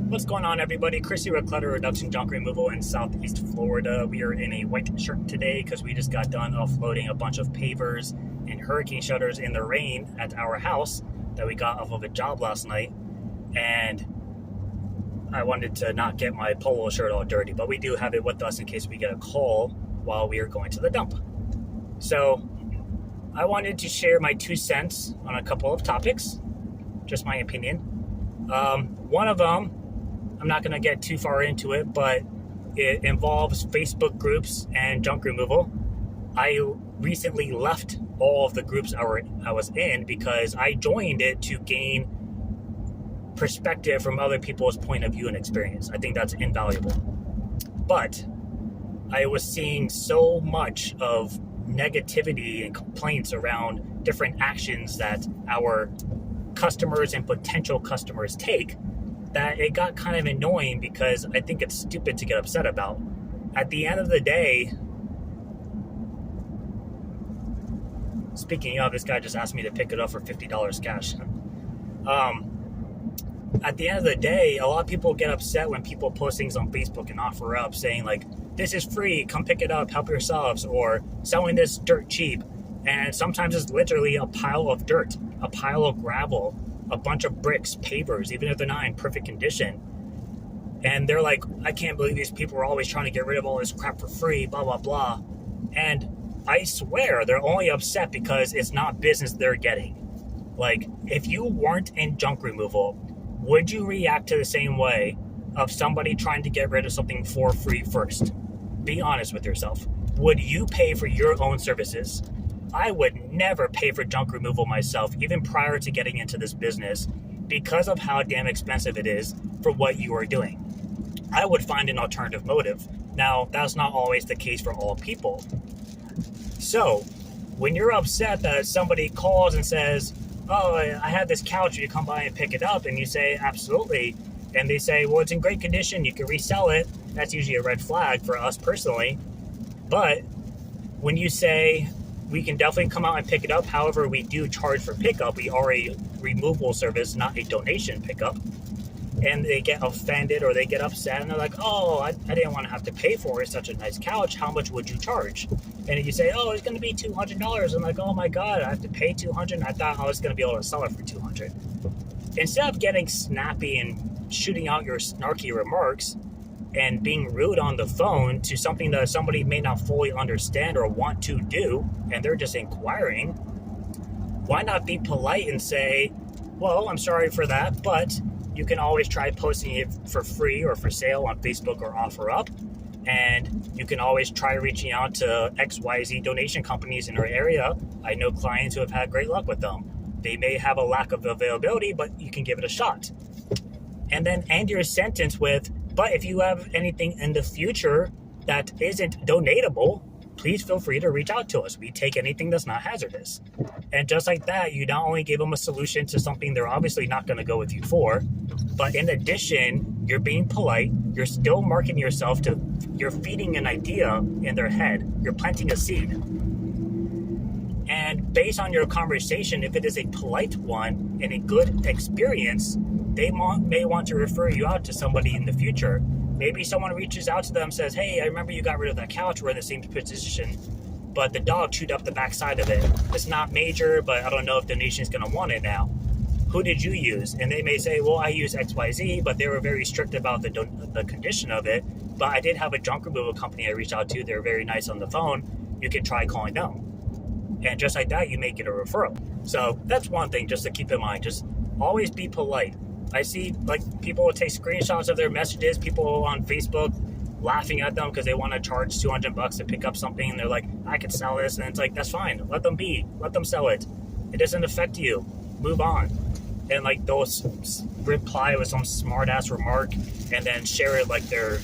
What's going on, everybody? Chris here with Clutter Reduction Junk Removal in Southeast Florida. We are in a white shirt today because we just got done offloading a bunch of pavers and hurricane shutters in the rain at our house that we got off of a job last night. And I wanted to not get my polo shirt all dirty, but we do have it with us in case we get a call while we are going to the dump. So I wanted to share my 2 cents on a couple of topics, just my opinion. One of them, I'm not going to get too far into it, but it involves Facebook groups and junk removal. I recently left all of the groups I was in because I joined it to gain perspective from other people's point of view and experience. I think that's invaluable. But I was seeing so much of negativity and complaints around different actions that our customers and potential customers take that it got kind of annoying because I think it's stupid to get upset about. At the end of the day, speaking of, this guy just asked me to pick it up for $50 cash. At the end of the day, a lot of people get upset when people post things on Facebook and offer up saying like, this is free, come pick it up, help yourselves, or selling this dirt cheap. And sometimes it's literally a pile of dirt, a pile of gravel, a bunch of bricks, pavers, even if they're not in perfect condition. And they're like, I can't believe these people are always trying to get rid of all this crap for free, blah, blah, blah. And I swear they're only upset because it's not business they're getting. Like, if you weren't in junk removal, would you react to the same way of somebody trying to get rid of something for free first? Be honest with yourself. Would you pay for your own services? I would never pay for junk removal myself, even prior to getting into this business, because of how damn expensive it is for what you are doing. I would find an alternative motive. Now, that's not always the case for all people. So, when you're upset that somebody calls and says, oh, I have this couch, you come by and pick it up, and you say, absolutely, and they say, well, it's in great condition, you can resell it, that's usually a red flag for us personally. But when you say, we can definitely come out and pick it up. However, we do charge for pickup. We are a removal service, not a donation pickup. And they get offended or they get upset and they're like, oh, I didn't want to have to pay for it. It's such a nice couch. How much would you charge? And you say, oh, it's going to be $200. I'm like, oh my God, I have to pay $200. I thought I was going to be able to sell it for $200. Instead of getting snappy and shooting out your snarky remarks and being rude on the phone to something that somebody may not fully understand or want to do, and they're just inquiring, why not be polite and say, well, I'm sorry for that, but you can always try posting it for free or for sale on Facebook or offer up, and you can always try reaching out to XYZ donation companies in our area. I know clients who have had great luck with them. They may have a lack of availability, but you can give it a shot. And then end your sentence with, but if you have anything in the future that isn't donatable, please feel free to reach out to us. We take anything that's not hazardous. And just like that, you not only give them a solution to something they're obviously not going to go with you for, but in addition, you're being polite, you're still marketing yourself to, you're feeding an idea in their head, you're planting a seed. And based on your conversation, if it is a polite one and a good experience, they may want to refer you out to somebody in the future. Maybe someone reaches out to them and says, hey, I remember you got rid of that couch. We're in the same position, but the dog chewed up the backside of it. It's not major, but I don't know if the nation's going to want it now. Who did you use? And they may say, well, I use XYZ, but they were very strict about the condition of it. But I did have a junk removal company I reached out to. They're very nice on the phone. You can try calling them. And just like that, you may get a referral. So that's one thing just to keep in mind. Just always be polite. I see like people will take screenshots of their messages, people on Facebook laughing at them because they want to charge $200 to pick up something. And they're like, I could sell this. And it's like, that's fine. Let them be. Let them sell it. It doesn't affect you. Move on. And like those reply with some smart ass remark and then share it like they're,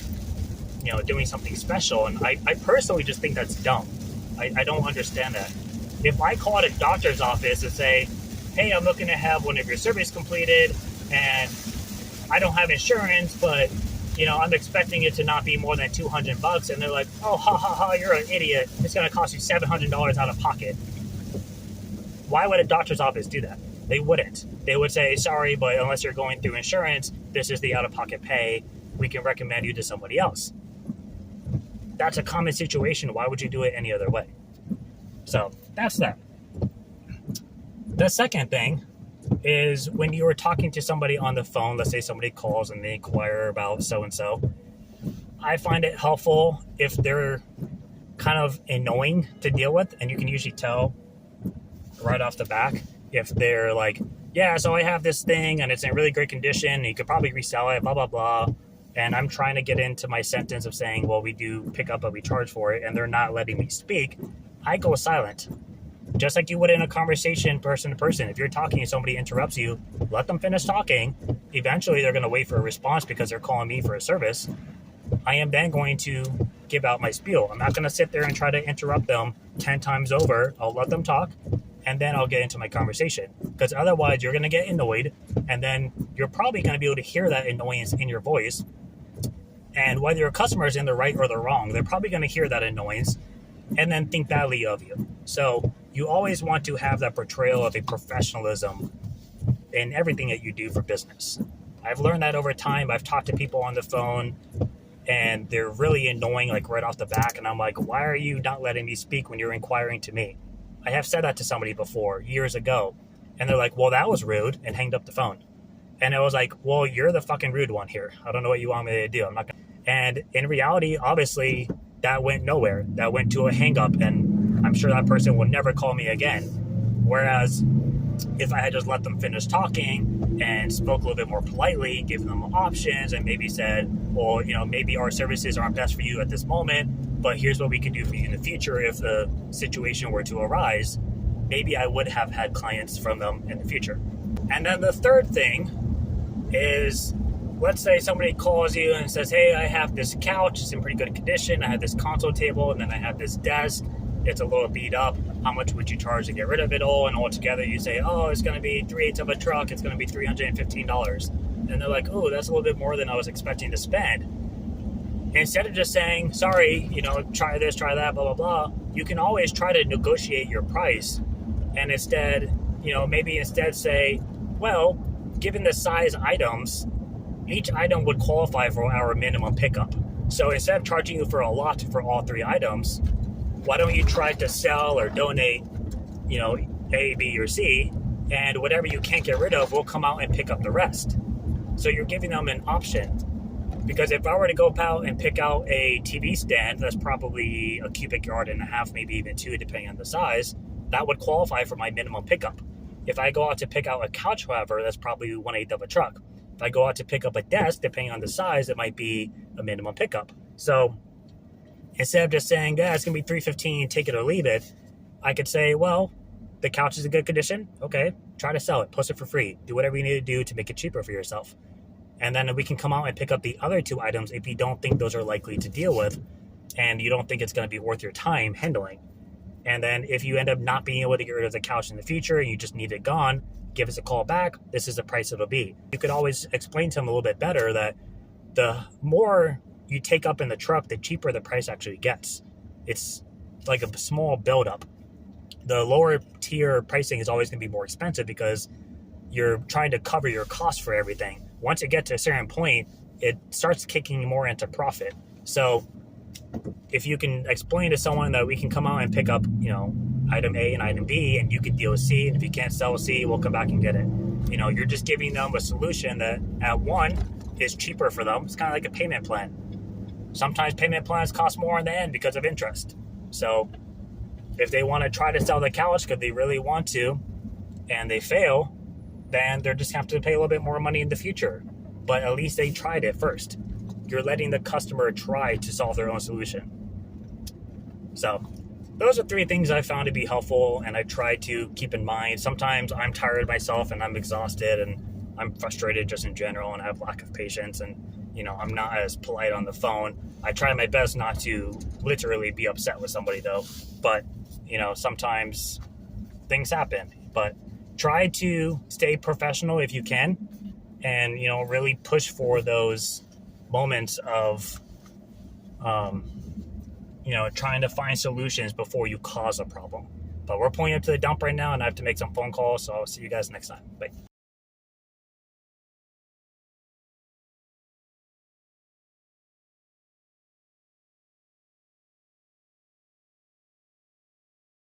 doing something special. And I personally just think that's dumb. I don't understand that. If I call a doctor's office and say, hey, I'm looking to have one of your surveys completed and I don't have insurance, but I'm expecting it to not be more than $200, and they're like, oh, ha ha ha, you're an idiot. It's going to cost you $700 out of pocket. Why would a doctor's office do that? They wouldn't. They would say, sorry, but unless you're going through insurance, this is the out-of-pocket pay. We can recommend you to somebody else. That's a common situation. Why would you do it any other way? So that's that. The second thing is when you are talking to somebody on the phone, let's say somebody calls and they inquire about so-and-so, I find it helpful if they're kind of annoying to deal with, and you can usually tell right off the back if they're like, yeah, so I have this thing and it's in really great condition and you could probably resell it, blah, blah, blah. And I'm trying to get into my sentence of saying, well, we do pick up, but we charge for it, and they're not letting me speak. I go silent. Just like you would in a conversation person to person. If you're talking and somebody interrupts you, let them finish talking. Eventually, they're going to wait for a response because they're calling me for a service. I am then going to give out my spiel. I'm not going to sit there and try to interrupt them 10 times over. I'll let them talk, and then I'll get into my conversation. Because otherwise, you're going to get annoyed, and then you're probably going to be able to hear that annoyance in your voice. And whether your customer is in the right or the wrong, they're probably going to hear that annoyance and then think badly of you. So you always want to have that portrayal of a professionalism in everything that you do for business. I've learned that over time. I've talked to people on the phone and they're really annoying, like right off the back. And I'm like, why are you not letting me speak when you're inquiring to me? I have said that to somebody before years ago. And they're like, well, that was rude, and hanged up the phone. And I was like, well, you're the fucking rude one here. I don't know what you want me to do. I'm not gonna. And in reality, obviously, that went nowhere. That went to a hang up, and I'm sure that person will never call me again. Whereas if I had just let them finish talking and spoke a little bit more politely, given them options, and maybe said, well, maybe our services aren't best for you at this moment, but here's what we can do for you in the future if the situation were to arise, maybe I would have had clients from them in the future. And then the third thing is, let's say somebody calls you and says, hey, I have this couch, it's in pretty good condition, I have this console table, and then I have this desk, it's a little beat up, how much would you charge to get rid of it all? And altogether you say, oh, it's going to be 3/8 of a truck, it's going to be $315. And they're like, oh, that's a little bit more than I was expecting to spend. Instead of just saying, sorry, try this, try that, blah, blah, blah, you can always try to negotiate your price. And instead, maybe instead say, well, given the size items, each item would qualify for our minimum pickup. So instead of charging you for a lot for all 3 items, why don't you try to sell or donate, A, B, or C, and whatever you can't get rid of, we'll come out and pick up the rest. So you're giving them an option. Because if I were to go out and pick out a TV stand that's probably a cubic yard and a half, maybe even 2, depending on the size, that would qualify for my minimum pickup. If I go out to pick out a couch, however, that's probably 1/8 of a truck. If I go out to pick up a desk, depending on the size, it might be a minimum pickup. So instead of just saying, yeah, it's going to be $315, take it or leave it, I could say, well, the couch is in good condition. Okay, try to sell it, post it for free, do whatever you need to do to make it cheaper for yourself. And then we can come out and pick up the other 2 items if you don't think those are likely to deal with and you don't think it's going to be worth your time handling. And then if you end up not being able to get rid of the couch in the future and you just need it gone, give us a call back. This is the price it'll be. You could always explain to them a little bit better that the more you take up in the truck, the cheaper the price actually gets. It's like a small buildup. The lower tier pricing is always going to be more expensive because you're trying to cover your costs for everything. Once you get to a certain point, it starts kicking more into profit. So if you can explain to someone that we can come out and pick up, item A and item B, and you can deal with C, and if you can't sell C, we'll come back and get it. You're just giving them a solution that at one is cheaper for them. It's kind of like a payment plan. Sometimes payment plans cost more in the end because of interest. So if they want to try to sell the couch because they really want to, and they fail, then they're just have to pay a little bit more money in the future. But at least they tried it first. You're letting the customer try to solve their own solution. So those are 3 things I found to be helpful, and I try to keep in mind. Sometimes I'm tired myself and I'm exhausted and I'm frustrated just in general and I have lack of patience and I'm not as polite on the phone. I try my best not to literally be upset with somebody though, but sometimes things happen. But try to stay professional if you can, and really push for those moments of trying to find solutions before you cause a problem. But we're pulling up to the dump right now, and I have to make some phone calls, so I'll see you guys next time. Bye.